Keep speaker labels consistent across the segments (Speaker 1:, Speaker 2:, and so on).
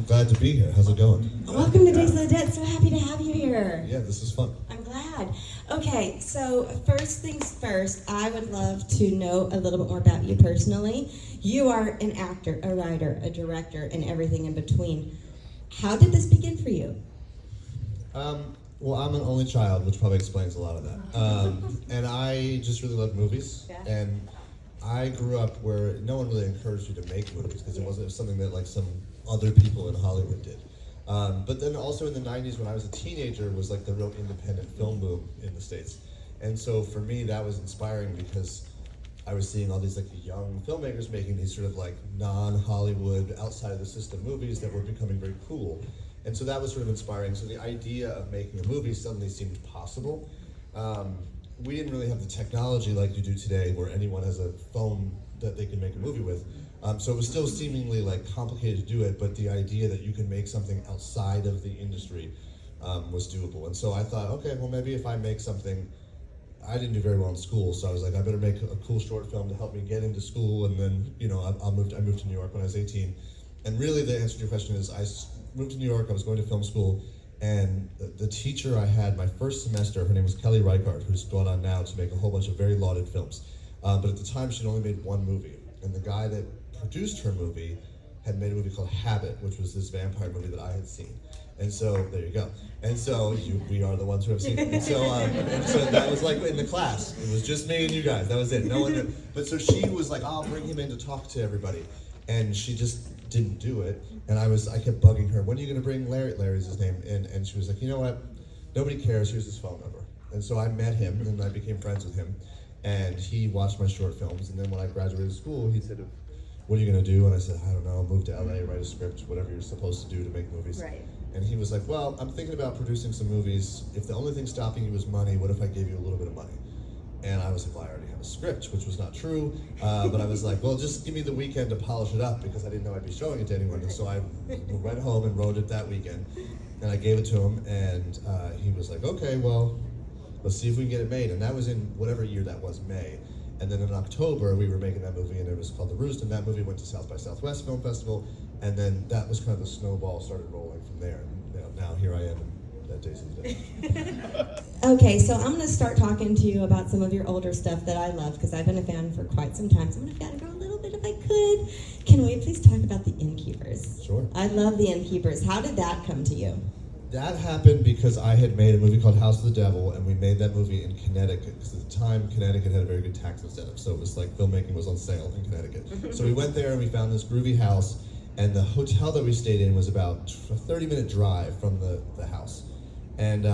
Speaker 1: Glad to be here. How's it going?
Speaker 2: Welcome to Days of the Dead. So happy to have you here.
Speaker 1: Yeah, this is fun.
Speaker 2: I'm glad. Okay, so first things first, I would love to know a little bit more about you personally. You are an actor, a writer, a director, and everything in between. How did this begin for you?
Speaker 1: Well, I'm an only child, which probably explains a lot of that. And I just really love movies.
Speaker 2: Yeah.
Speaker 1: And I grew up where no one really encouraged you to make movies because it wasn't something that like some other people in Hollywood did. But then also in the 90s when I was a teenager was like the real independent film boom in the States. And so for me that was inspiring because I was seeing all these like young filmmakers making these sort of like non-Hollywood, outside of the system movies that were becoming very cool. And so that was sort of inspiring. So the idea of making a movie suddenly seemed possible. We didn't really have the technology like you do today where anyone has a phone that they can make a movie with. So it was still seemingly like complicated to do it, but the idea that you can make something outside of the industry was doable. And so I thought, okay, well maybe if I make something, I didn't do very well in school, so I was like, I better make a cool short film to help me get into school, and then, you know, I moved to New York when I was 18. And really the answer to your question is I moved to New York, I was going to film school, and the teacher I had my first semester, her name was Kelly Reichardt, who's gone on now to make a whole bunch of very lauded films. But at the time she'd only made one movie, and the guy that produced her movie had made a movie called Habit, which was this vampire movie that I had seen. And so, there you go. And so, we are the ones who have seen it. And so that was like in the class. It was just me and you guys. That was it. No one knew. But so she was like, I'll bring him in to talk to everybody. And she just didn't do it. And I kept bugging her, when are you going to bring Larry? Larry's his name. And she was like, you know what? Nobody cares. Here's his phone number. And so I met him, and I became friends with him. And he watched my short films. And then when I graduated school, he said, what are you going to do? And I said, I don't know, move to LA, write a script, whatever you're supposed to do to make movies.
Speaker 2: Right.
Speaker 1: And he was like, well, I'm thinking about producing some movies. If the only thing stopping you was money, what if I gave you a little bit of money? And I was like, well, I already have a script, which was not true. But I was like, well, just give me the weekend to polish it up because I didn't know I'd be showing it to anyone. And so I went home and wrote it that weekend. And I gave it to him, and he was like, okay, well, let's see if we can get it made. And that was in whatever year that was, May. And then in October, we were making that movie, and it was called The Roost, and that movie went to South by Southwest Film Festival, and then that was kind of the snowball started rolling from there. And now here I am at Days of the Dead.
Speaker 2: Okay, so I'm going to start talking to you about some of your older stuff that I love, because I've been a fan for quite some time, so I'm going to gotta go a little bit if I could. Can we please talk about The Innkeepers?
Speaker 1: Sure.
Speaker 2: I love The Innkeepers. How did that come to you?
Speaker 1: That happened because I had made a movie called House of the Devil, and we made that movie in Connecticut, because at the time, Connecticut had a very good tax incentive, so it was like filmmaking was on sale in Connecticut. So we went there and we found this groovy house, and the hotel that we stayed in was about a 30-minute drive from the house. And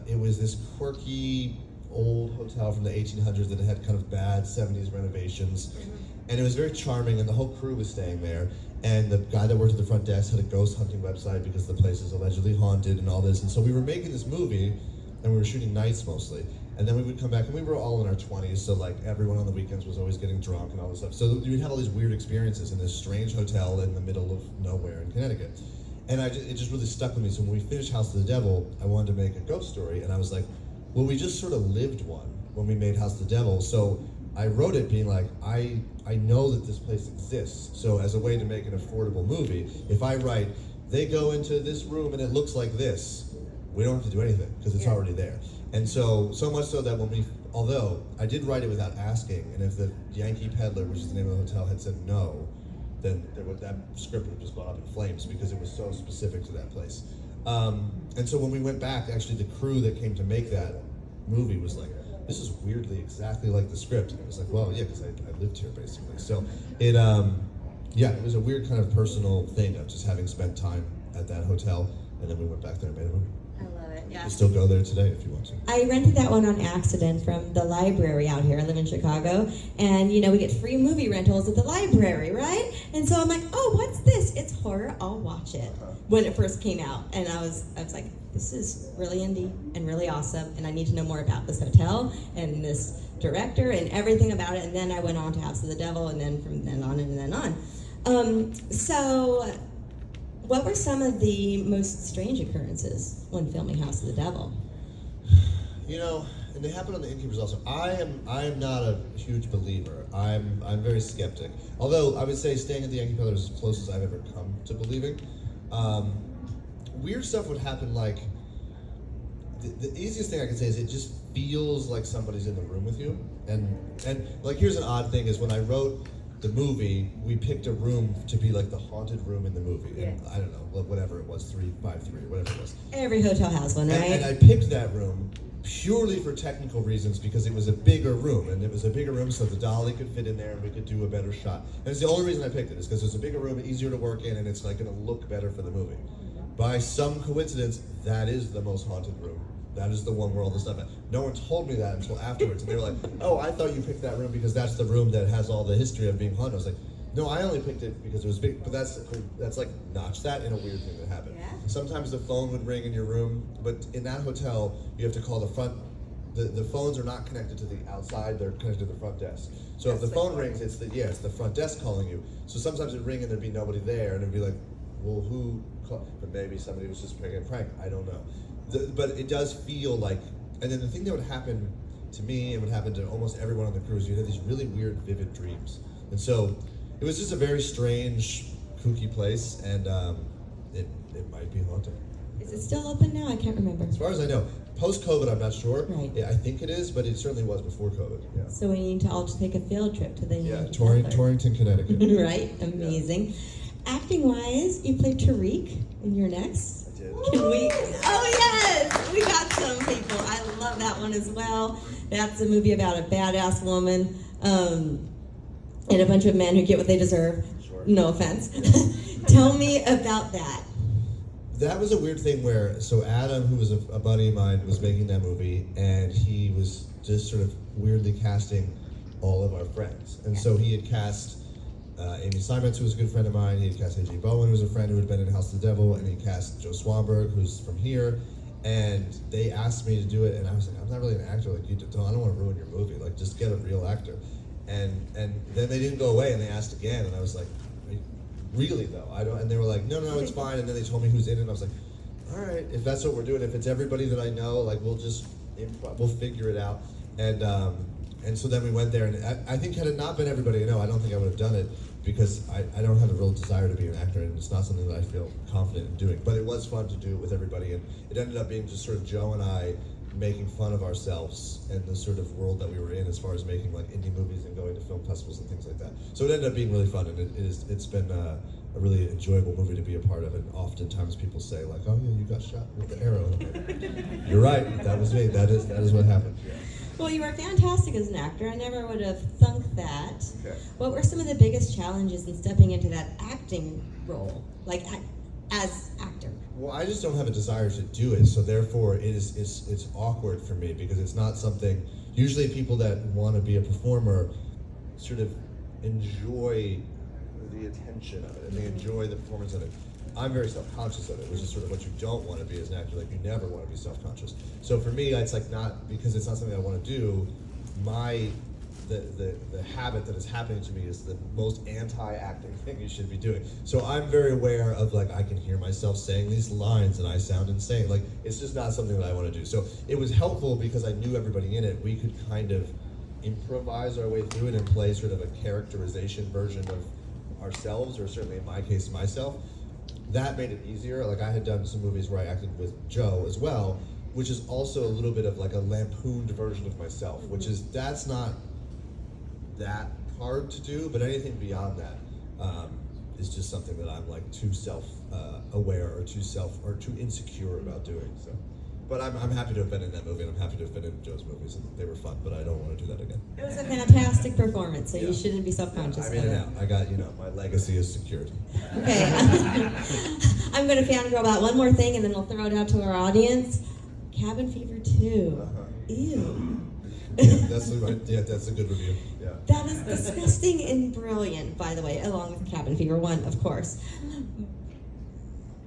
Speaker 1: it was this quirky old hotel from the 1800s that had kind of bad 70s renovations. And it was very charming, and the whole crew was staying there. And the guy that worked at the front desk had a ghost hunting website because the place is allegedly haunted and all this. And so we were making this movie, and we were shooting nights mostly. And then we would come back, and we were all in our 20s, so like everyone on the weekends was always getting drunk and all this stuff. So we'd have all these weird experiences in this strange hotel in the middle of nowhere in Connecticut. And it just really stuck with me. So when we finished House of the Devil, I wanted to make a ghost story, and I was like, well, we just sort of lived one when we made House of the Devil. So I wrote it being like, I know that this place exists. So as a way to make an affordable movie, if I write, they go into this room and it looks like this, we don't have to do anything because it's already there. And so much so that although I did write it without asking, and if the Yankee Peddler, which is the name of the hotel, had said no, then that script would have just gone up in flames because it was so specific to that place. And so when we went back, actually the crew that came to make that movie was like, this is weirdly exactly like the script. And it was like, well, yeah, because I lived here basically. So it was a weird kind of personal thing of just having spent time at that hotel, and then we went back there and made a movie.
Speaker 2: I love it, yeah.
Speaker 1: You still go there today if you want to.
Speaker 2: I rented that one on accident from the library out here. I live in Chicago, and we get free movie rentals at the library, right? And so I'm like, oh, what's this? It's horror. I'll watch it. When it first came out, and I was like, this is really indie and really awesome, and I need to know more about this hotel and this director and everything about it. And then I went on to House of the Devil, and then from then on and then on. So what were some of the most strange occurrences when filming House of the Devil?
Speaker 1: And they happen on The Innkeepers also. I am not a huge believer. I'm very skeptic. Although I would say staying at the Yankee Peddler is as close as I've ever come to believing. Weird stuff would happen like, the easiest thing I can say is it just feels like somebody's in the room with you. And like, here's an odd thing is when I wrote the movie, we picked a room to be like the haunted room in the movie. And I don't know, whatever it was, 353, whatever it was.
Speaker 2: Every hotel has one, right?
Speaker 1: And I picked that room purely for technical reasons because it was a bigger room, and it was a bigger room so the dolly could fit in there and we could do a better shot. And it's the only reason I picked it is because it's a bigger room, easier to work in, and it's like going to look better for the movie. By some coincidence, that is the most haunted room. That is the one where all the stuff. No one told me that until afterwards, and they were like, "Oh, I thought you picked that room because that's the room that has all the history of being haunted." I was like, "No, I only picked it because it was big." But that's like notch that in a weird thing that happened.
Speaker 2: Yeah.
Speaker 1: Sometimes the phone would ring in your room, but in that hotel, you have to call the front. The phones are not connected to the outside; they're connected to the front desk. So if the phone rings, it's the front desk calling you. So sometimes it'd ring and there'd be nobody there, and it'd be like, "Well, who called?" But maybe somebody was just playing a prank. I don't know. But it does feel like, and then the thing that would happen to me and would happen to almost everyone on the cruise, you'd have these really weird, vivid dreams. And so it was just a very strange, kooky place, and it might be haunted.
Speaker 2: Is it still open now? I can't remember.
Speaker 1: As far as I know, post-COVID, I'm not sure.
Speaker 2: Right.
Speaker 1: Yeah, I think it is, but it certainly was before COVID. Yeah.
Speaker 2: So we need to all just take a field trip to the
Speaker 1: Torrington, Connecticut.
Speaker 2: Right? Amazing. Acting-wise, you played Tariq in your next.
Speaker 1: I did.
Speaker 2: Can we? Oh yes, we got some people. I love that one as well. That's a movie about a badass woman and a bunch of men who get what they deserve.
Speaker 1: Sure.
Speaker 2: No offense. Tell me about that.
Speaker 1: That was a weird thing where, so Adam, who was a buddy of mine, was making that movie, and he was just sort of weirdly casting all of our friends. And so he had cast Amy Simons, who was a good friend of mine. He had cast A.J. Bowen, who was a friend who had been in House of the Devil, and he cast Joe Swanberg, who's from here. And they asked me to do it, and I was like, I'm not really an actor like you. I don't want to ruin your movie. Like, just get a real actor. And then they didn't go away, and they asked again, and I was like, really though? I don't. And they were like, no, it's fine. And then they told me who's in it, and I was like, all right, if that's what we're doing, if it's everybody that I know, like we'll just we'll figure it out. And so then we went there, and I think had it not been everybody I know, I don't think I would have done it because I don't have a real desire to be an actor, and it's not something that I feel confident in doing. But it was fun to do it with everybody, and it ended up being just sort of Joe and I making fun of ourselves and the sort of world that we were in as far as making like indie movies and going to film festivals and things like that. So it ended up being really fun, and it's been a really enjoyable movie to be a part of. And oftentimes people say like, "Oh yeah, you got shot with the arrow." Like, you're right, that was me. That is what happened. Yeah.
Speaker 2: Well, you were fantastic as an actor. I never would have thunk that.
Speaker 1: Okay.
Speaker 2: What were some of the biggest challenges in stepping into that acting role, like as actor?
Speaker 1: Well, I just don't have a desire to do it, so therefore it's awkward for me because it's not something. Usually, people that want to be a performer sort of enjoy the attention of it and they enjoy the performance of it. I'm very self-conscious of it, which is sort of what you don't want to be as an actor. Like, you never want to be self-conscious. So for me, it's like not because it's not something I want to do. The habit that is happening to me is the most anti-acting thing you should be doing. So I'm very aware of like I can hear myself saying these lines and I sound insane. Like, it's just not something that I want to do. So it was helpful because I knew everybody in it. We could kind of improvise our way through it and play sort of a characterization version of ourselves, or certainly in my case, myself. That made it easier. Like, I had done some movies where I acted with Joe as well, which is also a little bit of like a lampooned version of myself, which is, that's not that hard to do, but anything beyond that is just something that I'm like too self-aware or too insecure about doing. So, but I'm happy to have been in that movie, and I'm happy to have been in Joe's movies, and they were fun, but I don't want to do that again.
Speaker 2: It was a fantastic performance, so you shouldn't be self-conscious.
Speaker 1: I'm in and out. I got, my legacy is secured.
Speaker 2: Okay. I'm going to fangirl about one more thing, and then we'll throw it out to our audience. Cabin Fever 2. Ew.
Speaker 1: That's a good review. Yeah.
Speaker 2: That is disgusting and brilliant, by the way, along with Cabin Fever 1, of course.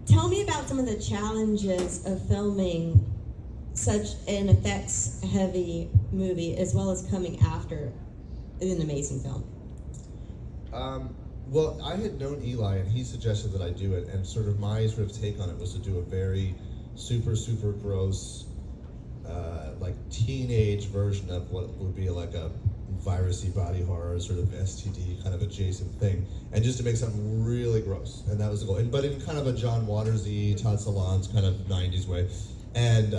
Speaker 2: Tell me about some of the challenges of filming such an effects-heavy movie, as well as coming after an amazing film.
Speaker 1: Well, I had known Eli, and he suggested that I do it, and sort of my take on it was to do a very super, super gross, like teenage version of what would be like a virusy body horror, sort of STD kind of adjacent thing, and just to make something really gross. And that was the goal. But in kind of a John Watersy, Todd Solondz kind of 90s way. And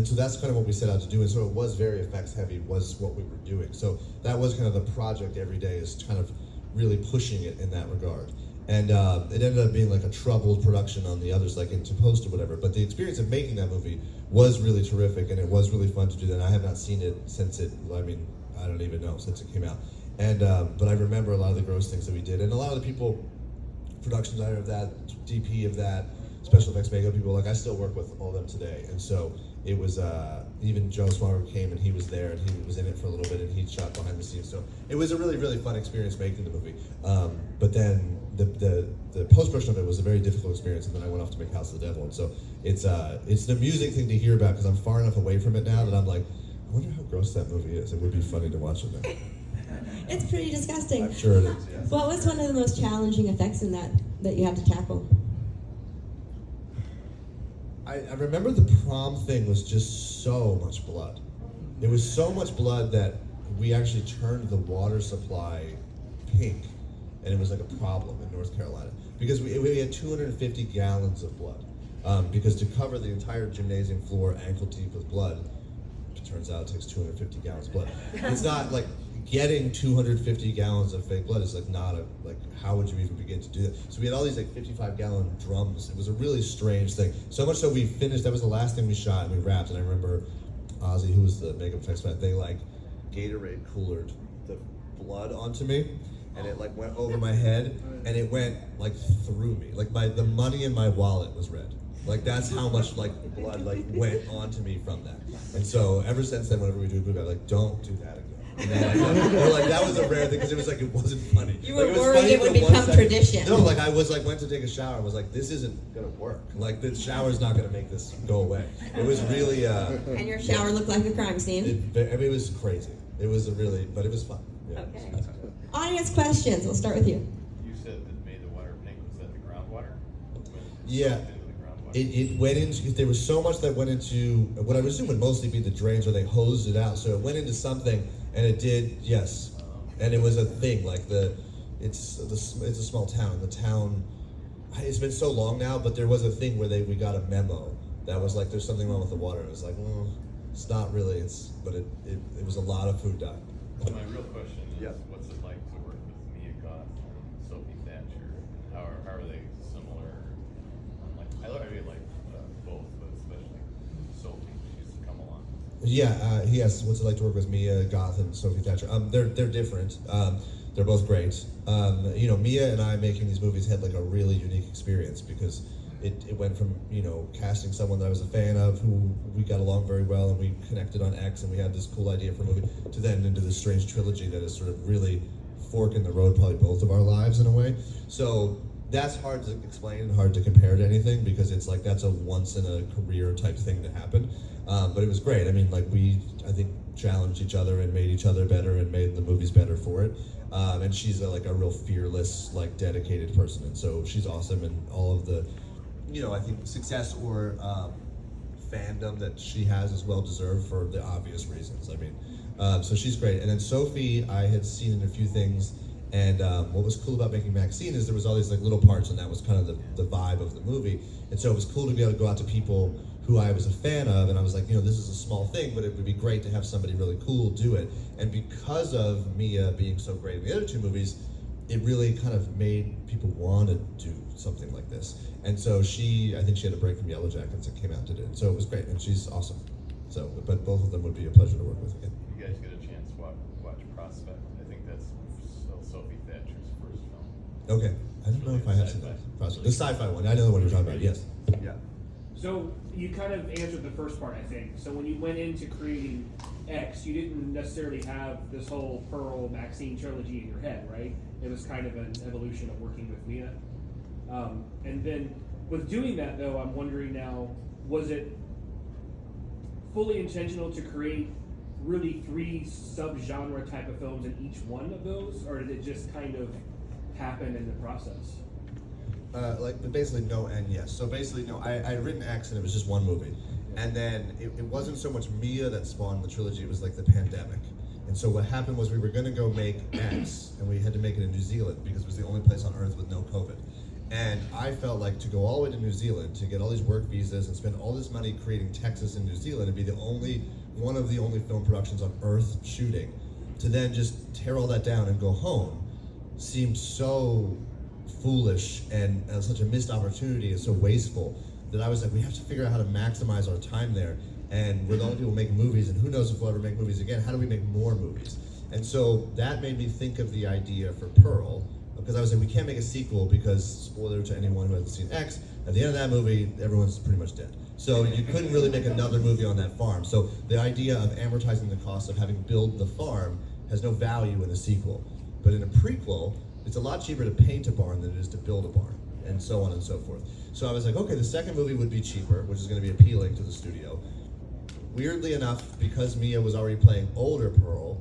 Speaker 1: so that's kind of what we set out to do. And so it was very effects heavy, was what we were doing. So that was kind of the project every day, is kind of really pushing it in that regard. And it ended up being like a troubled production on the others, like into post or whatever. But the experience of making that movie was really terrific, and it was really fun to do that. And I have not seen it since it, I mean, I don't even know, since it came out. And but I remember a lot of the gross things that we did. And a lot of the people, production designer of that, DP of that, special effects makeup people, like I still work with all of them today. And so it was, even Joe Swanger came and he was there and he was in it for a little bit and he shot behind the scenes. So it was a really, really fun experience making the movie. But then the post-production of it was a very difficult experience, and then I went off to make House of the Devil. And so it's an amusing thing to hear about, because I'm far enough away from it now that I'm like, I wonder how gross that movie is. It would be funny to watch it now.
Speaker 2: It's pretty disgusting.
Speaker 1: I'm sure it is, yes.
Speaker 2: What was one of the most challenging effects in that you had to tackle?
Speaker 1: I remember the prom thing was just so much blood. It was so much blood that we actually turned the water supply pink, and it was like a problem in North Carolina, because we had 250 gallons of blood. Because to cover the entire gymnasium floor ankle deep with blood, it turns out it takes 250 gallons of blood. It's not like getting 250 gallons of fake blood is like not a, like, how would you even begin to do that? So we had all these like 55-gallon drums. It was a really strange thing. So much so we finished, that was the last thing we shot, and we wrapped, and I remember Ozzy, who was the makeup effects man, they like Gatorade coolered the blood onto me, and it like went over my head, and it went like through me. Like the money in my wallet was red. Like that's how much like blood like went onto me from that. And so ever since then, whenever we do a movie, I'm like, don't do that again. And then, or like that was a rare thing, because it was like it wasn't funny.
Speaker 2: You were
Speaker 1: like, it was
Speaker 2: worried
Speaker 1: funny
Speaker 2: it would
Speaker 1: for 1
Speaker 2: become
Speaker 1: second.
Speaker 2: tradition.
Speaker 1: No, like I was like went to take a shower and was like, this isn't gonna work. Like the shower's not gonna make this go away. It was really
Speaker 2: And your shower looked like a crime scene.
Speaker 1: it was crazy. It was but it was fun. Yeah.
Speaker 2: Okay. Audience questions. We'll start with you.
Speaker 3: You said that made the water pink. Was that the groundwater?
Speaker 1: Yeah.
Speaker 3: Into the groundwater?
Speaker 1: It went into, there was so much that went into what I would assume would mostly be the drains, where they hosed it out. So it went into something, and it did, yes. And it was a thing, like it's a small town. The town, it's been so long now, but there was a thing where we got a memo that was like, there's something wrong with the water. It was like, well, it's not really, but it was a lot of food died.
Speaker 3: So my real question is,
Speaker 1: Yeah.
Speaker 3: what's it like to work with Mia Goth and Sophie Thatcher? How are they similar? I really like both, but especially Sophie. She used to come along.
Speaker 1: Yeah, yes. What's it like to work with Mia Goth and Sophie Thatcher? They're different. They're both great. Mia and I making these movies had like a really unique experience, because it went from casting someone that I was a fan of, who we got along very well, and we connected on X, and we had this cool idea for a movie, to then into this strange trilogy that is sort of really fork in the road, probably both of our lives in a way. So that's hard to explain and hard to compare to anything, because it's like that's a once in a career type thing to happen. But it was great. I mean, like I think challenged each other and made each other better and made the movies better for it. And she's a real fearless, like dedicated person, and so she's awesome. And all of the, I think success or fandom that she has is well deserved for the obvious reasons. I mean, so she's great. And then Sophie, I had seen in a few things. And what was cool about making Maxine is there was all these like little parts, and that was kind of the vibe of the movie. And so it was cool to be able to go out to people who I was a fan of, and I was like, this is a small thing, but it would be great to have somebody really cool do it. And because of Mia being so great in the other two movies, it really kind of made people want to do something like this. And so I think she had a break from Yellow Jackets and came out and did it. So it was great, and she's awesome. So, but both of them would be a pleasure to work with again.
Speaker 3: You guys get a chance to watch Prospect. I think that's Sophie Thatcher's first film.
Speaker 1: Okay, I don't know if I have seen that. The sci-fi one. I know the one you're talking about. Yes. Yeah.
Speaker 4: So you kind of answered the first part, I think. So when you went into creating X, you didn't necessarily have this whole Pearl Maxine trilogy in your head, right? It was kind of an evolution of working with Mia. And then with doing that, though, I'm wondering now, was it fully intentional to create really 3 sub-genre type of films in each one of those, or did it just kind of happen in the process?
Speaker 1: Basically no and yes. So basically no, I had written X and it was just one movie. And then it wasn't so much Mia that spawned the trilogy, it was like the pandemic. And so what happened was we were going to go make X, and we had to make it in New Zealand because it was the only place on Earth with no COVID. And I felt like to go all the way to New Zealand to get all these work visas and spend all this money creating Texas and New Zealand and be one of the only film productions on Earth shooting, to then just tear all that down and go home seemed so foolish and such a missed opportunity and so wasteful that I was like, we have to figure out how to maximize our time there. And we're the only people making movies, and who knows if we'll ever make movies again. How do we make more movies? And so that made me think of the idea for Pearl, because I was like, we can't make a sequel because, spoiler to anyone who hasn't seen X, at the end of that movie, everyone's pretty much dead. So you couldn't really make another movie on that farm. So the idea of amortizing the cost of having built the farm has no value in a sequel. But in a prequel, it's a lot cheaper to paint a barn than it is to build a barn, and so on and so forth. So I was like, okay, the second movie would be cheaper, which is going to be appealing to the studio. Weirdly enough, because Mia was already playing older Pearl,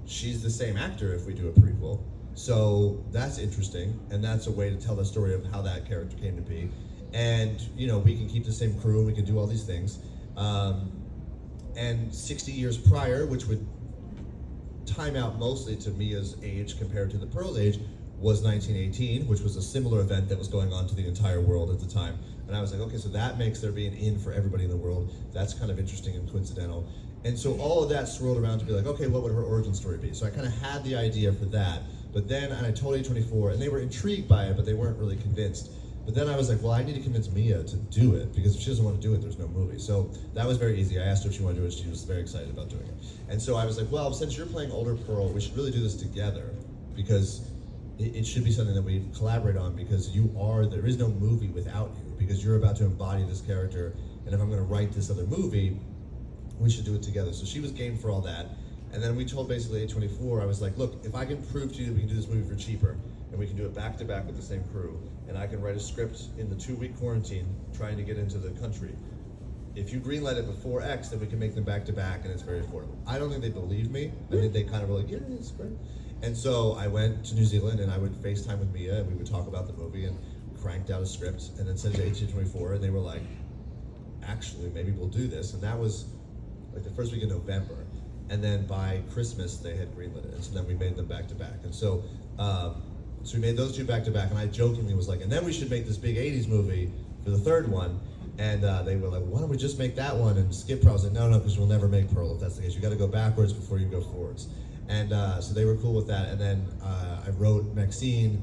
Speaker 1: she's the same actor if we do a prequel. So that's interesting, and that's a way to tell the story of how that character came to be. And, you know, we can keep the same crew, and we can do all these things. And 60 years prior, which would time out mostly to Mia's age compared to the Pearl's age, was 1918, which was a similar event that was going on to the entire world at the time. And I was like, okay, so that makes there be an in for everybody in the world. That's kind of interesting and coincidental. And so all of that swirled around to be like, okay, what would her origin story be? So I kind of had the idea for that. But then I told A24, and they were intrigued by it, but they weren't really convinced. But then I was like, well, I need to convince Mia to do it, because if she doesn't want to do it, there's no movie. So that was very easy. I asked her if she wanted to do it. She was very excited about doing it. And so I was like, well, since you're playing older Pearl, we should really do this together, because it should be something that we collaborate on, because there is no movie without you, because you're about to embody this character. And if I'm going to write this other movie, we should do it together. So she was game for all that. And then we told basically A24, I was like, look, if I can prove to you that we can do this movie for cheaper, and we can do it back to back with the same crew, and I can write a script in the 2-week quarantine trying to get into the country, if you greenlight it before X, then we can make them back to back, and it's very affordable. I don't think they believed me. I think they kind of were like, yeah, it's great. And so I went to New Zealand, and I would FaceTime with Mia, and we would talk about the movie, and cranked out a script, and then sent it to A24, and they were like, actually, maybe we'll do this. And that was like the first week of November. And then by Christmas, they had greenlit it. And so then we made them back to back. And so, so we made those two back to back. And I jokingly was like, and then we should make this big 80s movie for the third one. And they were like, why don't we just make that one and skip Pearl? I was like, no, because we'll never make Pearl if that's the case. You got to go backwards before you go forwards. And so they were cool with that. And then I wrote Maxine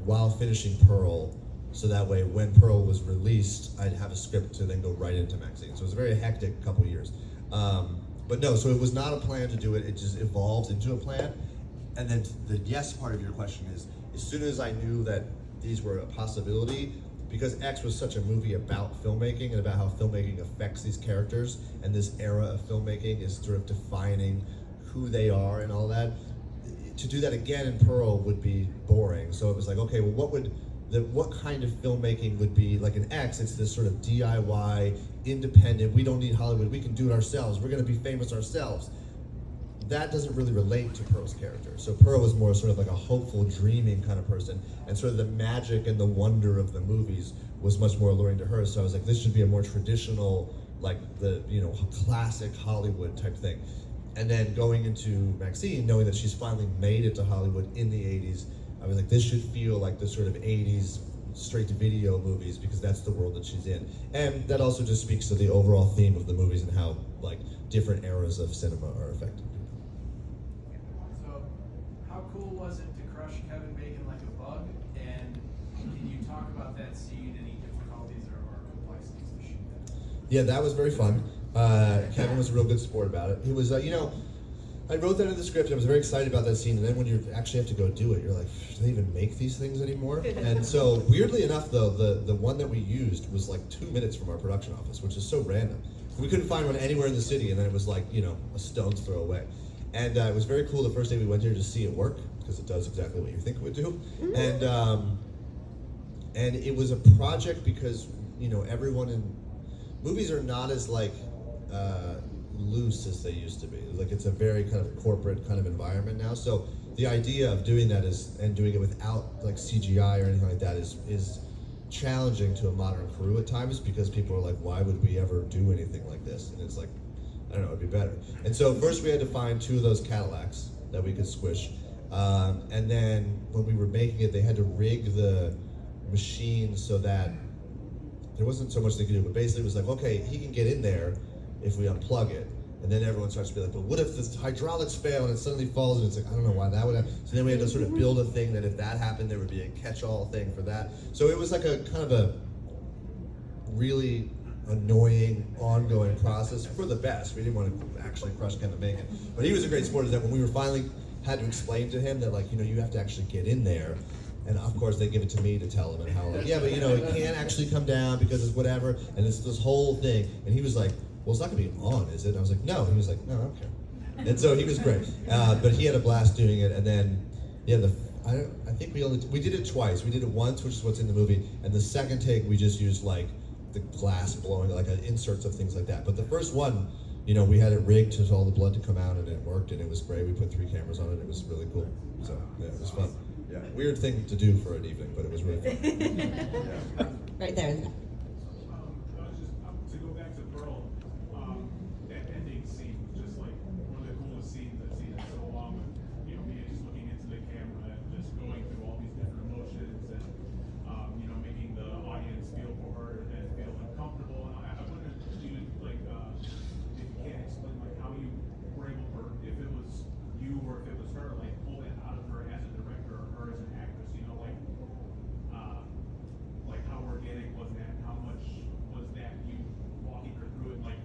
Speaker 1: while finishing Pearl. So that way, when Pearl was released, I'd have a script to then go right into Maxine. So it was a very hectic couple years. But no, so it was not a plan to do it. It just evolved into a plan. And then the yes part of your question is, as soon as I knew that these were a possibility, because X was such a movie about filmmaking and about how filmmaking affects these characters, and this era of filmmaking is sort of defining who they are and all that, to do that again in Pearl would be boring. So it was like, okay, well, what kind of filmmaking would be like in X? It's this sort of DIY, independent, we don't need Hollywood, we can do it ourselves, we're going to be famous ourselves. That doesn't really relate to Pearl's character. So Pearl was more sort of like a hopeful, dreaming kind of person, and sort of the magic and the wonder of the movies was much more alluring to her. So I was like, this should be a more traditional, like the, you know, classic Hollywood type thing. And then going into Maxine, knowing that she's finally made it to Hollywood in the 80s, I was like, this should feel like the sort of 80s straight-to-video movies, because that's the world that she's in. And that also just speaks to the overall theme of the movies and how, like, different eras of cinema are affected.
Speaker 5: So, how cool was it to crush Kevin Bacon like a bug? And can you talk about that scene, any difficulties or complexities to shoot that?
Speaker 1: Yeah, that was very fun. Kevin was a real good sport about it. He was, you know, I wrote that in the script. I was very excited about that scene, and then when you actually have to go do it, you're like, do they even make these things anymore? And so, weirdly enough, though, the one that we used was like 2 minutes from our production office, which is so random. We couldn't find one anywhere in the city, and then it was like, you know, a stone's throw away. And it was very cool the first day we went there to see it work, because it does exactly what you think it would do. And it was a project because, you know, everyone in movies are not as like loose as they used to be. Like, it's a very kind of corporate kind of environment now. So the idea of doing that and doing it without like CGI or anything like that is challenging to a modern crew at times, because people are like, why would we ever do anything like this? And it's like, I don't know, it'd be better. And so first we had to find 2 of those Cadillacs that we could squish. And then when we were making it, they had to rig the machine so that there wasn't so much they could do, but basically it was like, okay, he can get in there if we unplug it. And then everyone starts to be like, but what if the hydraulics fail and it suddenly falls? And it's like, I don't know why that would happen. So then we had to sort of build a thing that if that happened, there would be a catch-all thing for that. So it was like a kind of a really annoying, ongoing process for the best. We didn't want to actually crush Kevin Bacon. But he was a great sport, is that when we were finally had to explain to him that, like, you know, you have to actually get in there. And of course they give it to me to tell him and how, like, yeah, but you know, it can't actually come down because it's whatever. And it's this whole thing. And he was like, well, it's not gonna be on, is it? And I was like, no. And he was like, no, I don't care. And so he was great. But he had a blast doing it. And then, yeah, I think we did it twice. We did it once, which is what's in the movie. And the second take, we just used like the glass blowing, like inserts of things like that. But the first one, you know, we had it rigged to all the blood to come out, and it worked, and it was great. We put 3 cameras on it. It was really cool. So yeah, it was fun. Yeah, weird thing to do for an evening, but it was really fun.
Speaker 2: Right there.
Speaker 6: To go back to Pearl, that ending scene was just like one of the coolest scenes I've seen in so long. You know, me just looking into the camera and just going through all these different emotions and you know, making the audience feel for her and feel uncomfortable. And I wonder if you like if you can't explain like how you were able for, if it was you or if it was her, like pull that out of her as a director or her as an actress. You know, like how organic was that? How much was that you walking her through it? Like,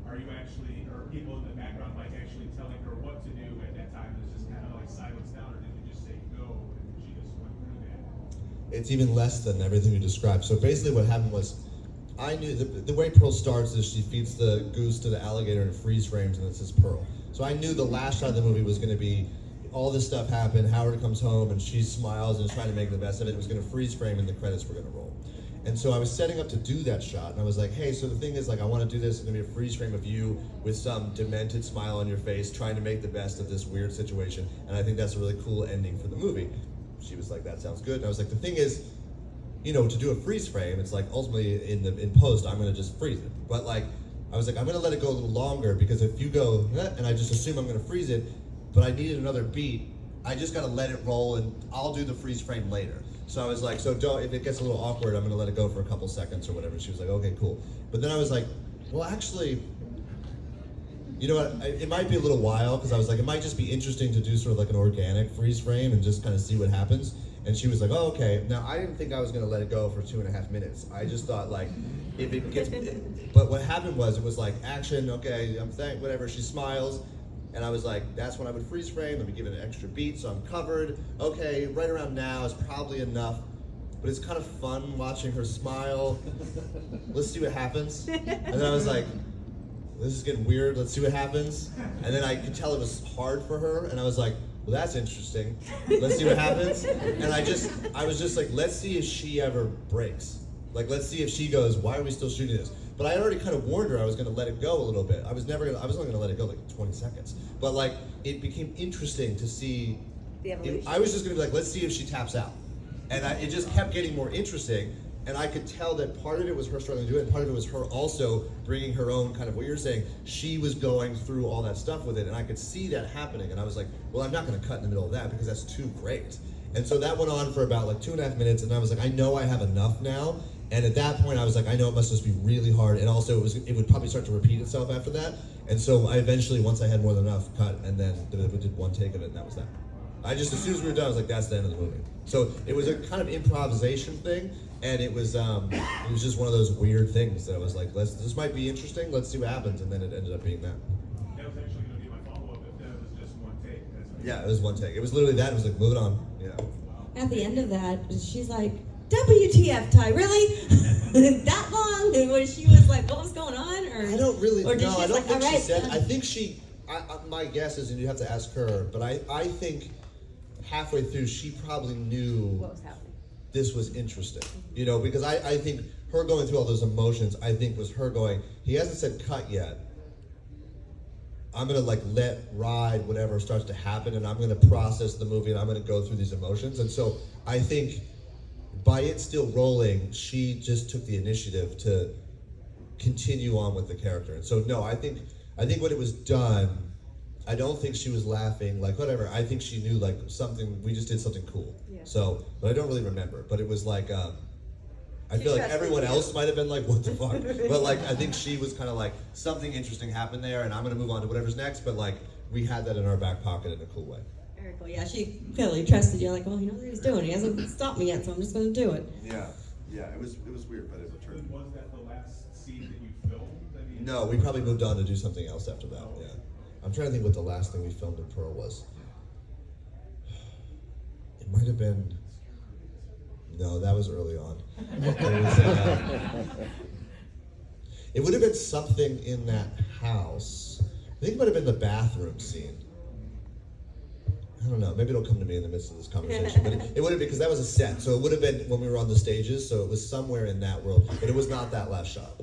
Speaker 6: are you actually, or people in the background like actually telling her what to do at that time? It's just kind of like silenced down, or did you just say go and she just went through that?
Speaker 1: It's even less than everything you described. So basically what happened was, I knew the way Pearl starts is she feeds the goose to the alligator and freeze frames, and it says Pearl. So I knew the last shot of the movie was going to be all this stuff happened. Howard comes home and she smiles and is trying to make the best of it. It was going to freeze frame and the credits were going to roll. And so I was setting up to do that shot, and I was like, hey, so the thing is, like, I want to do this. It's going to be a freeze frame of you with some demented smile on your face, trying to make the best of this weird situation. And I think that's a really cool ending for the movie. She was like, that sounds good. And I was like, the thing is, you know, to do a freeze frame, it's like ultimately in post, I'm going to just freeze it. But like, I was like, I'm going to let it go a little longer, because if you go, and I just assume I'm going to freeze it, but I needed another beat, I just got to let it roll, and I'll do the freeze frame later. So I was like, so don't, if it gets a little awkward, I'm going to let it go for a couple seconds or whatever. She was like, okay, cool. But then I was like, well, actually, you know what, it might be a little while, because I was like, it might just be interesting to do sort of like an organic freeze frame and just kind of see what happens. And she was like, oh, okay. Now, I didn't think I was going to let it go for 2.5 minutes. I just thought, like, if it gets, but what happened was, it was like, action, okay, whatever, she smiles. And I was like, that's when I would freeze frame. Let me give it an extra beat so I'm covered. Okay, right around now is probably enough. But it's kind of fun watching her smile. Let's see what happens. And then I was like, this is getting weird. Let's see what happens. And then I could tell it was hard for her. And I was like, well, that's interesting. Let's see what happens. And I was just like, let's see if she ever breaks. Like, let's see if she goes, why are we still shooting this? But I already kind of warned her I was going to let it go a little bit. I was only going to let it go like 20 seconds. But like, it became interesting to see. I was just going to be like, let's see if she taps out. And it just kept getting more interesting. And I could tell that part of it was her struggling to do it, and part of it was her also bringing her own kind of what you're saying. She was going through all that stuff with it, and I could see that happening. And I was like, well, I'm not going to cut in the middle of that because that's too great. And so that went on for about like 2.5 minutes, and I was like, I know I have enough now. And at that point, I was like, I know it must just be really hard. And also, it would probably start to repeat itself after that. And so I eventually, once I had more than enough, cut, and then we did one take of it, and that was that. I just, as soon as we were done, I was like, that's the end of the movie. So it was a kind of improvisation thing, and it was just one of those weird things that I was like, this might be interesting, let's see what happens, and then it ended up being that.
Speaker 6: That was actually going to be my follow-up if that was just one take.
Speaker 1: Yeah, it was one take. It was literally that. It was like, move it on. Yeah.
Speaker 2: At the end of that, she's like, WTF, Ty, really? That long? And she was like, what was going on? Or
Speaker 1: I don't really know. I don't
Speaker 2: like,
Speaker 1: think
Speaker 2: all
Speaker 1: she
Speaker 2: right.
Speaker 1: said. I think my guess is, and you have to ask her, but I think halfway through she probably knew
Speaker 7: What was happening?
Speaker 1: this was interesting. You know, because I think her going through all those emotions, I think was her going, he hasn't said cut yet. I'm gonna like let ride whatever starts to happen, and I'm gonna process the movie, and I'm gonna go through these emotions. And so I think by it still rolling, she just took the initiative to continue on with the character. And so no, I think I think when it was done, I don't think she was laughing, like, whatever. I think she knew, like, something, we just did something cool.
Speaker 2: Yeah.
Speaker 1: So, but I don't really remember. But it was like, I
Speaker 2: She
Speaker 1: feel like
Speaker 2: trusted
Speaker 1: everyone
Speaker 2: you.
Speaker 1: else might have been like, what the fuck? But, like, I think she was kind of like, something interesting happened there, and I'm going to move on to whatever's next. But, like, we had that in our back pocket in a cool way.
Speaker 2: Very cool. Yeah, she clearly trusted you. Like, well, he knows what he's doing. He hasn't stopped me yet, so I'm just going to do it.
Speaker 7: Yeah, it was weird, but it
Speaker 6: Then
Speaker 7: turned.
Speaker 6: was that the last scene that you filmed? I mean,
Speaker 1: No, we probably moved on to do something else after that. Yeah, I'm trying to think what the last thing we filmed in Pearl was. It might have been. No, that was early on. It would have been something in that house. I think it might have been the bathroom scene. I don't know. Maybe it'll come to me in the midst of this conversation. But it would have been because that was a set, so it would have been when we were on the stages. So it was somewhere in that world, but it was not that last shot.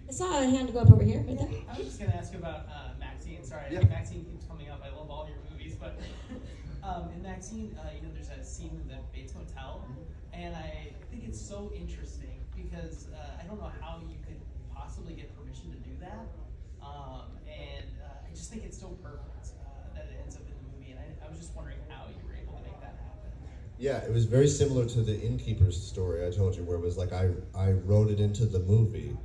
Speaker 2: I saw a hand go up over here, right there.
Speaker 8: I was just gonna ask about Maxine. Sorry,
Speaker 7: Yeah.
Speaker 8: Maxine keeps coming up. I love all your movies, but in Maxine, there's a scene in the Bates Motel, and I think it's so interesting because I don't know how you could possibly get permission to do that, and I just think it's so perfect that it ends up in the movie, and I was just wondering how you were able to make that happen.
Speaker 1: Yeah, it was very similar to the Innkeeper's story I told you, where it was like I wrote it into the movie,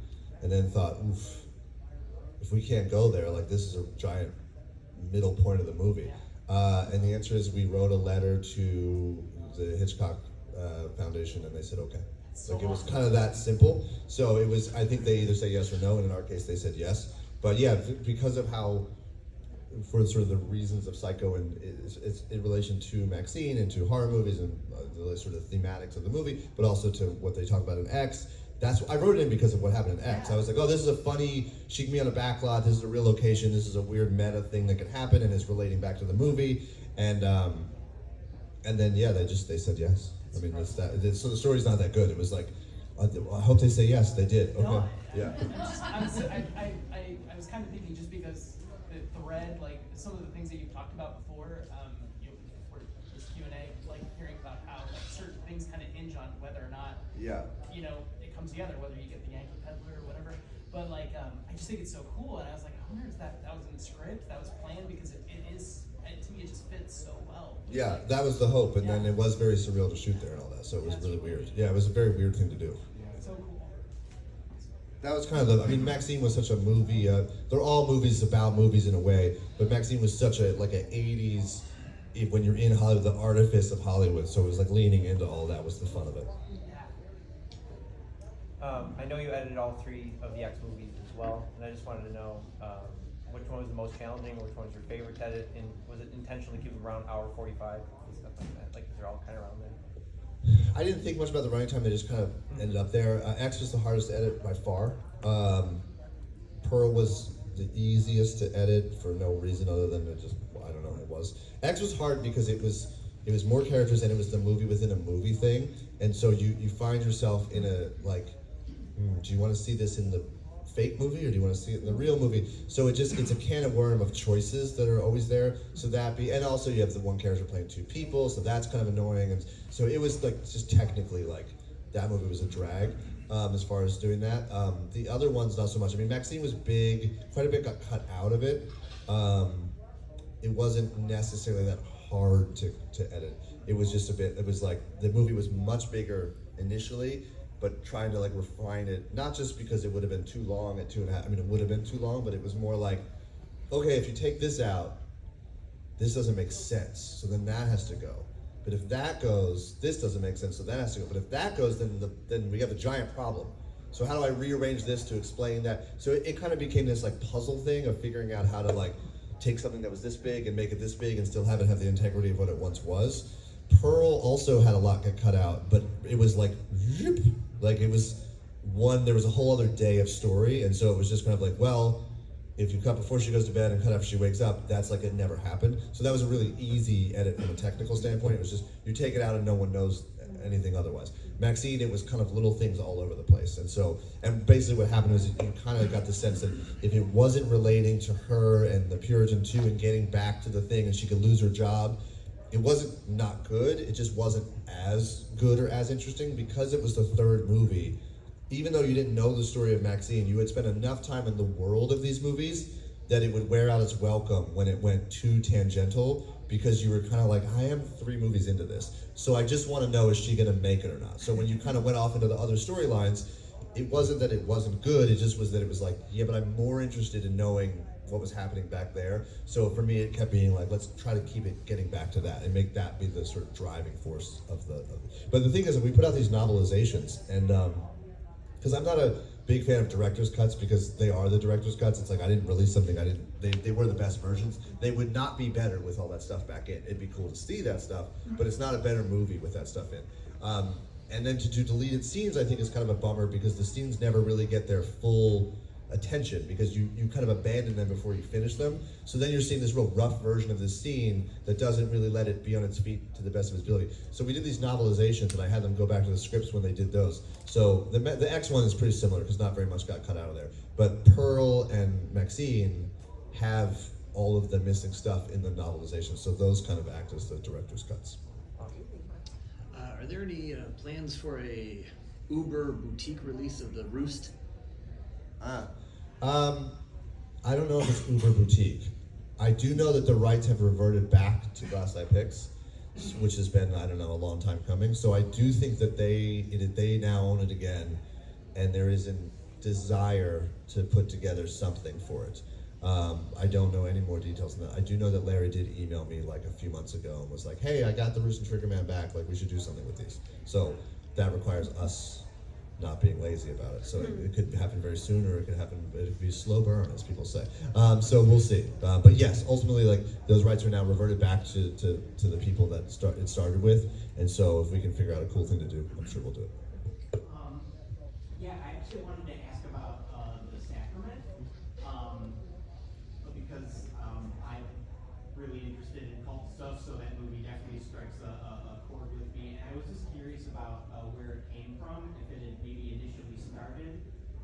Speaker 1: and then thought, oof, if we can't go there, like this is a giant middle point of the movie. And the answer is we wrote a letter to the Hitchcock Foundation, and they said okay.
Speaker 8: So
Speaker 1: Like it was
Speaker 8: awesome.
Speaker 1: kind of that simple. So it was. I think they either say yes or no, and in our case they said yes. But yeah, because of how, for sort of the reasons of Psycho and it's in relation to Maxine and to horror movies and the sort of thematics of the movie, but also to what they talk about in X. I wrote it in because of what happened in X. I was like, oh, this is a funny, she can be on a back lot, this is a real location, this is a weird meta thing that could happen and is relating back to the movie. And then yeah, they said yes. I mean, so the story's not that good. It was like, I hope they say yes. They did. Okay.
Speaker 8: No,
Speaker 1: Yeah.
Speaker 8: I was kind of thinking just because the thread, like some of the things that you've talked about before, before this Q&A, like hearing about how like, certain things kind of hinge on whether or not,
Speaker 7: Yeah.
Speaker 8: it comes together, whether you get the Yankee Peddler or whatever. But like, I just think it's so cool, and I was like, I wonder if that was in the script, that was planned, because it is, and to me, it just fits so well.
Speaker 1: Yeah, that was the hope, and then
Speaker 8: Yeah.
Speaker 1: it was very surreal to shoot there and all that. So it was really weird. Yeah, it was a very weird thing to do.
Speaker 8: So cool.
Speaker 1: That was kind of the. I mean, Maxine was such a movie. They're all movies about movies in a way, but Maxine was such a like an '80s. When you're in Hollywood, the artifice of Hollywood. So it was like leaning into all that was the fun of it.
Speaker 9: I know you edited all 3 of the X movies as well, and I just wanted to know which one was the most challenging, or which one was your favorite to edit, and was it intentional to keep them around hour 45 and stuff like that? Like, they're all kind of around there.
Speaker 1: I didn't think much about the running time. They just kind of ended up there. X was the hardest to edit by far. Pearl was the easiest to edit for no reason other than it just, I don't know, it was. X was hard because it was more characters and it was the movie within a movie thing. And so you find yourself in a, like, do you want to see this in the fake movie or do you want to see it in the real movie? So it's a can of worm of choices that are always there. So and also you have the one character playing 2 people, so that's kind of annoying. And so it was like just technically like that movie was a drag as far as doing that. The other ones not so much. I mean, Maxine was big, quite a bit got cut out of it. It wasn't necessarily that hard to edit. It was just it was like the movie was much bigger initially, but trying to like refine it, not just because it would have been too long at 2.5, I mean it would have been too long, but it was more like, okay, if you take this out, this doesn't make sense, so then that has to go. But if that goes, this doesn't make sense, so that has to go. But if that goes, then we have a giant problem. So how do I rearrange this to explain that? So it kind of became this like puzzle thing of figuring out how to like take something that was this big and make it this big and still have it have the integrity of what it once was. Pearl also had a lot get cut out, but it was like, zip, like it was there was a whole other day of story, and so it was just kind of like, well, if you cut before she goes to bed and cut after she wakes up, that's like it never happened. So that was a really easy edit from a technical standpoint. It was just, you take it out and no one knows anything otherwise. Maxine, it was kind of little things all over the place. And basically what happened was you kind of got the sense that if it wasn't relating to her and the Puritan 2 and getting back to the thing and she could lose her job, it wasn't not good, it just wasn't as good or as interesting because it was the 3rd movie. even though you didn't know the story of Maxine, you had spent enough time in the world of these movies that it would wear out its welcome when it went too tangential, because you were kind of like, I am 3 movies into this, so I just want to know, is she going to make it or not? So when you kind of went off into the other storylines, it wasn't that it wasn't good, it just was that it was like, yeah, but I'm more interested in knowing what was happening back there. So for me, it kept being like, let's try to keep it getting back to that and make that be the sort of driving force of the. But the thing is that we put out these novelizations, and because I'm not a big fan of director's cuts, because they are the director's cuts. It's like I didn't release something I didn't. They were the best versions. They would not be better with all that stuff back in. It'd be cool to see that stuff, but it's not a better movie with that stuff in. And then to do deleted scenes, I think is kind of a bummer, because the scenes never really get their full attention, because you kind of abandon them before you finish them. So then you're seeing this real rough version of this scene that doesn't really let it be on its feet to the best of its ability. So we did these novelizations, and I had them go back to the scripts when they did those. So the X one is pretty similar, because not very much got cut out of there. But Pearl and Maxine have all of the missing stuff in the novelization, so those kind of act as the director's cuts.
Speaker 10: Are there any plans for a Uber boutique release of The Roost?
Speaker 1: I don't know if it's Uber boutique. I do know that the rights have reverted back to Glass Eye Pix, which has been, I don't know, a long time coming. So I do think that they now own it again, and there is a desire to put together something for it. I don't know any more details than that. I do know that Larry did email me like a few months ago and was like, hey, I got the Roost and Trigger Man back, like we should do something with these. So that requires us not being lazy about it. So it could happen very soon, or it could be a slow burn, as people say. So we'll see. But yes, ultimately, like those rights are now reverted back to the people that it started with. And so if we can figure out a cool thing to do, I'm sure we'll do it.
Speaker 11: Yeah, I actually wanted to ask about the Sacrament, because I'm really interested in cult stuff, so that movie definitely strikes a chord with me. And I was just curious about where it came from, if it had maybe initially started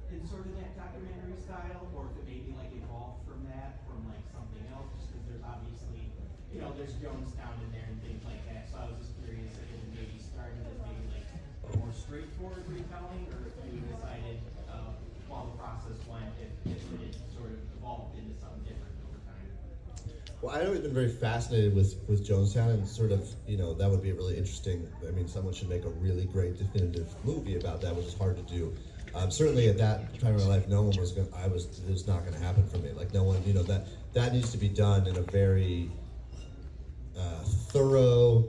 Speaker 11: in sort of that documentary style, or if it maybe like evolved from that, from like something else, just because there's obviously, there's Jonestown in there and things like that. So I was just curious if it had maybe started as maybe like a more straightforward retelling, or if you decided while the process went, if it had sort of evolved into something different over time.
Speaker 1: Well, I've always been very fascinated with Jonestown, and sort of, that would be a really interesting, someone should make a really great definitive movie about that, which is hard to do. Certainly at that time in my life, no one was going to, it was not going to happen for me. Like no one, that needs to be done in a very thorough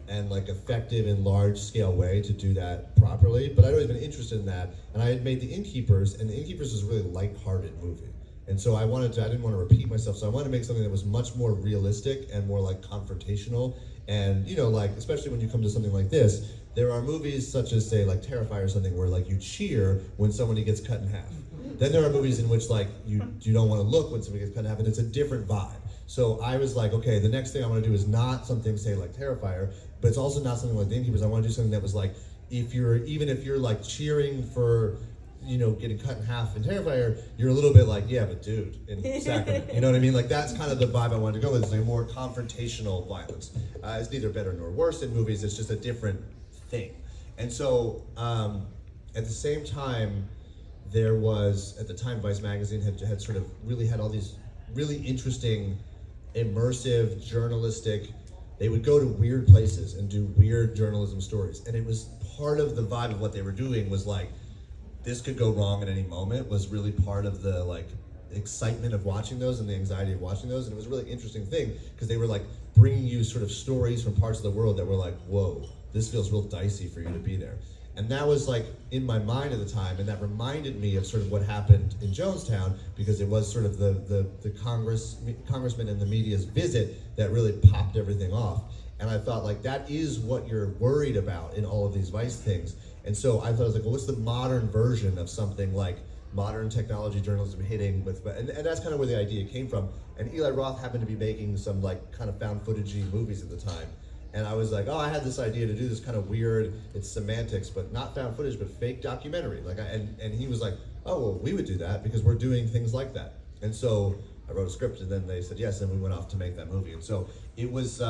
Speaker 1: and like effective and large scale way to do that properly. But I'd always been interested in that, and I had made The Innkeepers, and The Innkeepers is a really lighthearted movie. And so I didn't want to repeat myself, so I wanted to make something that was much more realistic and more like confrontational. And like, especially when you come to something like this, there are movies such as, say, like Terrifier or something, where like you cheer when somebody gets cut in half. Then there are movies in which like you don't want to look when somebody gets cut in half, and it's a different vibe. So I was like, okay, the next thing I want to do is not something, say, like Terrifier, but it's also not something like The Innkeepers. I want to do something that was like, even if you're like cheering for, getting cut in half in Terrifier, you're a little bit like, yeah, but dude, in Sacrament. You know what I mean? Like that's kind of the vibe I wanted to go with. It's like more confrontational violence. It's neither better nor worse in movies. It's just a different thing. And so at the same time, there was, at the time, Vice Magazine had sort of really had all these really interesting, immersive, journalistic, they would go to weird places and do weird journalism stories. And it was part of the vibe of what they were doing was like, this could go wrong at any moment, was really part of the like excitement of watching those and the anxiety of watching those. And it was a really interesting thing, because they were like bringing you sort of stories from parts of the world that were like, whoa, this feels real dicey for you to be there. And that was like in my mind at the time, and that reminded me of sort of what happened in Jonestown, because it was sort of the congressman and the media's visit that really popped everything off. And I thought, like, that is what you're worried about in all of these Vice things. And so I thought, I was like, well, what's the modern version of something like modern technology journalism hitting with, and that's kind of where the idea came from. And Eli Roth happened to be making some like kind of found footagey movies at the time. And I was like, oh, I had this idea to do this kind of weird, it's semantics, but not found footage, but fake documentary. Like, and he was like, oh, well, we would do that because we're doing things like that. And so I wrote a script, and then they said yes, and we went off to make that movie. And so it was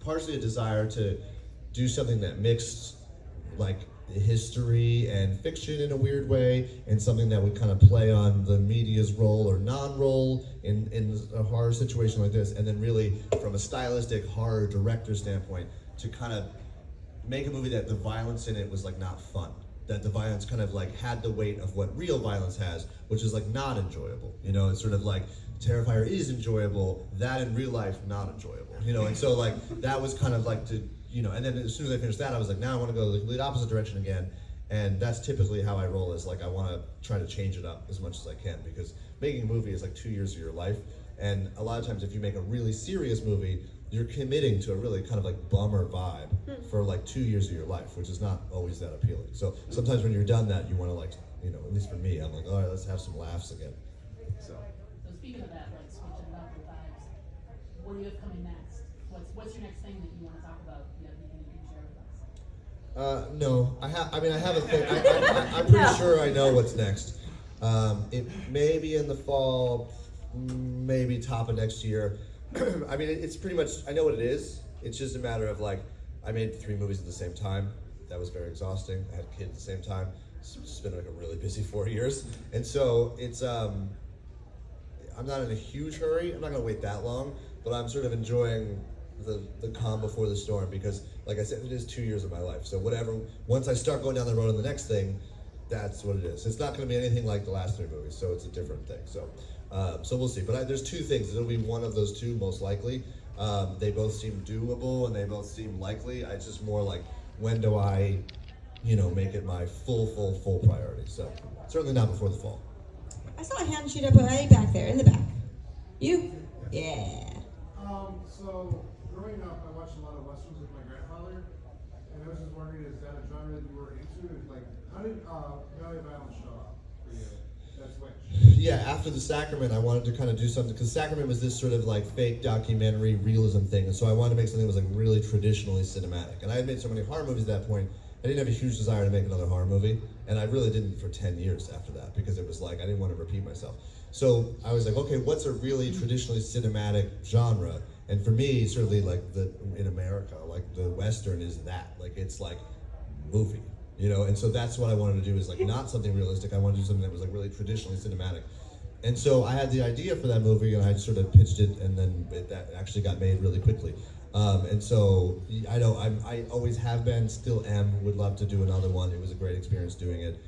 Speaker 1: partially a desire to do something that mixed like history and fiction in a weird way, and something that would kind of play on the media's role or non-role in a horror situation like this, and then really from a stylistic horror director standpoint to kind of make a movie that the violence in it was like not fun, that the violence kind of like had the weight of what real violence has, which is like not enjoyable. You know, it's sort of like Terrifier is enjoyable, that in real life not enjoyable. You know, and so like that was kind of like to, you know, and then as soon as I finished that, I was like, now I want to go the complete opposite direction again. And that's typically how I roll, is like I want to try to change it up as much as I can, because making a movie is like 2 years of your life. And a lot of times if you make a really serious movie, you're committing to a really kind of like bummer vibe for like 2 years of your life, which is not always that appealing. So sometimes when you're done that, you want to like, you know, at least for me, I'm like, all right, let's have some laughs again. So.
Speaker 12: So speaking of that, like switching up the vibes, what do you have coming next? What's your next thing that you want to talk about? You can share with us.
Speaker 1: No, I have a thing. I'm pretty sure I know what's next. It may be in the fall, maybe top of next year. I mean, it's pretty much, I know what it is. It's just a matter of like, I made 3 movies at the same time. That was very exhausting. I had a kid at the same time. It's been like a really busy 4 years. And so it's, I'm not in a huge hurry. I'm not gonna wait that long, but I'm sort of enjoying the calm before the storm, because like I said, it is 2 years of my life. So whatever, once I start going down the road on the next thing, that's what it is. It's not going to be anything like the last 3 movies, so it's a different thing. So, so we'll see. But there's 2 things. It'll be one of those 2 most likely. They both seem doable and they both seem likely. It's just more like, when do I, you know, make it my full priority? So certainly not before the fall.
Speaker 2: I saw a hand shoot up way back there in the back. You? Yeah.
Speaker 13: So growing up, I watched a lot of westerns with my grandfather, and I was just wondering, is that a genre that you were into? Like, how did Valley of Violence show up for you? That's which?
Speaker 1: Yeah, after The Sacrament, I wanted to kind of do something, because Sacrament was this sort of like fake documentary realism thing, and so I wanted to make something that was like really traditionally cinematic. And I had made so many horror movies at that point, I didn't have a huge desire to make another horror movie, and I really didn't for 10 years after that, because it was like, I didn't want to repeat myself. So I was like, okay, what's a really traditionally cinematic genre? And for me, certainly like in America, like the Western is that, like it's like movie, you know? And so that's what I wanted to do, is like not something realistic. I wanted to do something that was like really traditionally cinematic. And so I had the idea for that movie, and I sort of pitched it, and then that actually got made really quickly. And so I know I always have been, still am, would love to do another one. It was a great experience doing it.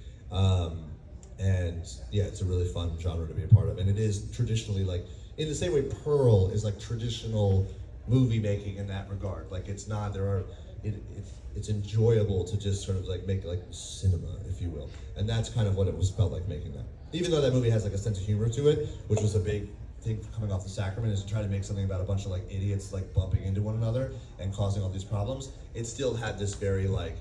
Speaker 1: And yeah, it's a really fun genre to be a part of. And it is traditionally like, in the same way Pearl is like traditional movie making in that regard. Like it's not, it's enjoyable to just sort of like make like cinema, if you will. And that's kind of what it felt like making that. Even though that movie has like a sense of humor to it, which was a big thing coming off The Sacrament, is to try to make something about a bunch of like idiots like bumping into one another and causing all these problems. It still had this very like,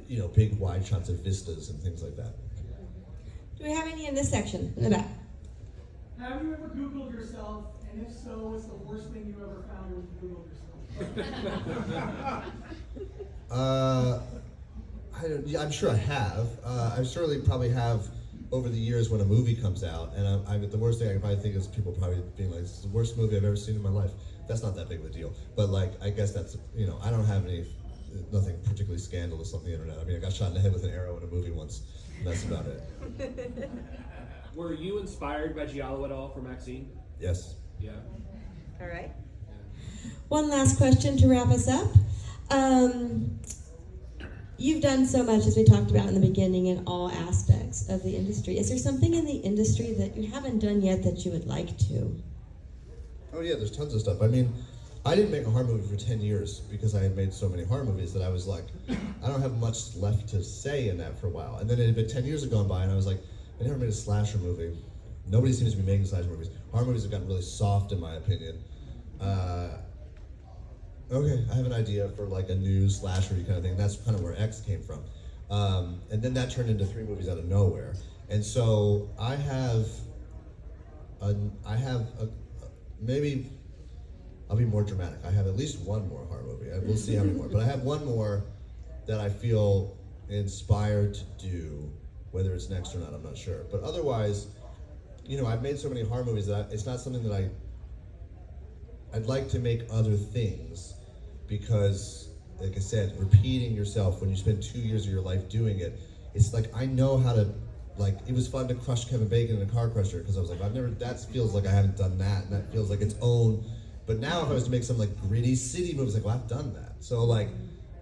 Speaker 1: you know, big wide shots of vistas and things like that.
Speaker 2: Do we have any in this section, in the back?
Speaker 14: Have you ever Googled yourself? And if so, what's the worst thing you ever found when you Googled yourself?
Speaker 1: I'm sure I have. I certainly probably have over the years when a movie comes out, and the worst thing I can probably think is people probably being like, "This is the worst movie I've ever seen in my life." That's not that big of a deal, but like I guess that's, you know, I don't have nothing particularly scandalous on the internet. I mean, I got shot in the head with an arrow in a movie once, and that's about it.
Speaker 4: Were you inspired by Giallo at all for Maxine?
Speaker 1: Yes.
Speaker 4: Yeah.
Speaker 2: All right. One last question to wrap us up. You've done so much, as we talked about in the beginning, in all aspects of the industry. Is there something in the industry that you haven't done yet that you would like to?
Speaker 1: Oh yeah, there's tons of stuff. I mean, I didn't make a horror movie for 10 years because I had made so many horror movies that I was like, I don't have much left to say in that for a while. And then it had been 10 years had gone by, and I was like, I never made a slasher movie. Nobody seems to be making slasher movies. Horror movies have gotten really soft, in my opinion. Okay, I have an idea for like a new slasher-y kind of thing. That's kind of where X came from. And then that turned into 3 movies out of nowhere. And so I have maybe I'll be more dramatic. I have at least one more horror movie. We'll see how many more. But I have one more that I feel inspired to do. Whether it's next or not, I'm not sure. But otherwise, you know, I've made so many horror movies that it's not something that I'd like to make other things, because like I said, repeating yourself when you spend 2 years of your life doing it. It's like I know how to. Like, it was fun to crush Kevin Bacon in a car crusher because I was like, that feels like I haven't done that, and that feels like its own. But now if I was to make some like gritty city movies, like, well, I've done that. So like,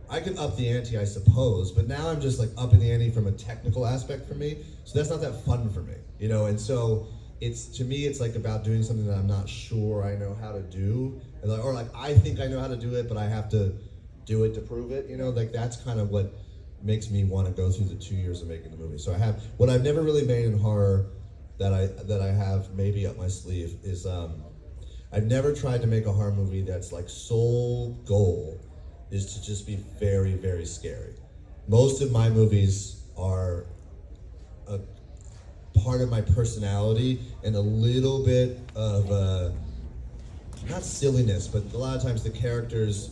Speaker 1: I could up the ante, I suppose, but now I'm just like upping the ante from a technical aspect for me. So that's not that fun for me, you know? And so to me, it's like about doing something that I'm not sure I know how to do. Or like, I think I know how to do it, but I have to do it to prove it, you know? Like, that's kind of what makes me want to go through the 2 years of making the movie. So what I've never really made in horror that I have maybe up my sleeve is I've never tried to make a horror movie that's like sole goal is to just be very, very scary. Most of my movies are a part of my personality and a little bit of not silliness, but a lot of times the characters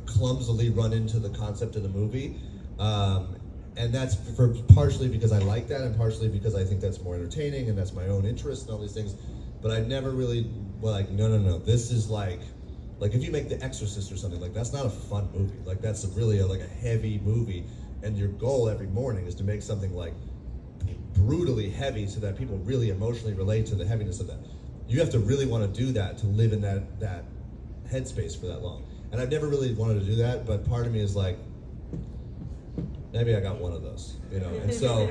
Speaker 1: clumsily run into the concept of the movie. And that's partially because I like that, and partially because I think that's more entertaining, and that's my own interest and all these things. But I've never really, no. This is like if you make The Exorcist or something, like, that's not a fun movie. Like, that's really a heavy movie, and your goal every morning is to make something like brutally heavy so that people really emotionally relate to the heaviness of that. You have to really want to do that to live in that headspace for that long. And I've never really wanted to do that, but part of me is like, maybe I got one of those, you know. And so,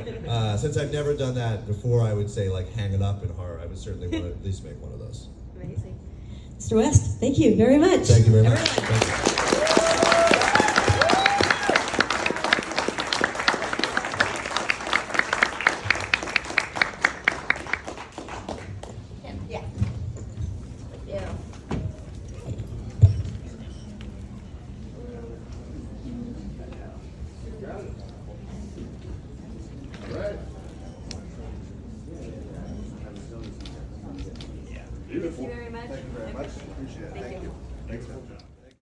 Speaker 1: since I've never done that before, I would say like hang it up in horror. I would certainly want to at least make one of those.
Speaker 2: Amazing. Mr. West, thank you very much.
Speaker 1: Thank you very much.
Speaker 2: Everyone. Yeah. Yeah.
Speaker 7: Beautiful.
Speaker 2: Thank you very much.
Speaker 7: Thank you very much. Appreciate it.
Speaker 2: Thank
Speaker 7: Thank
Speaker 2: you.
Speaker 7: you. Thanks, man.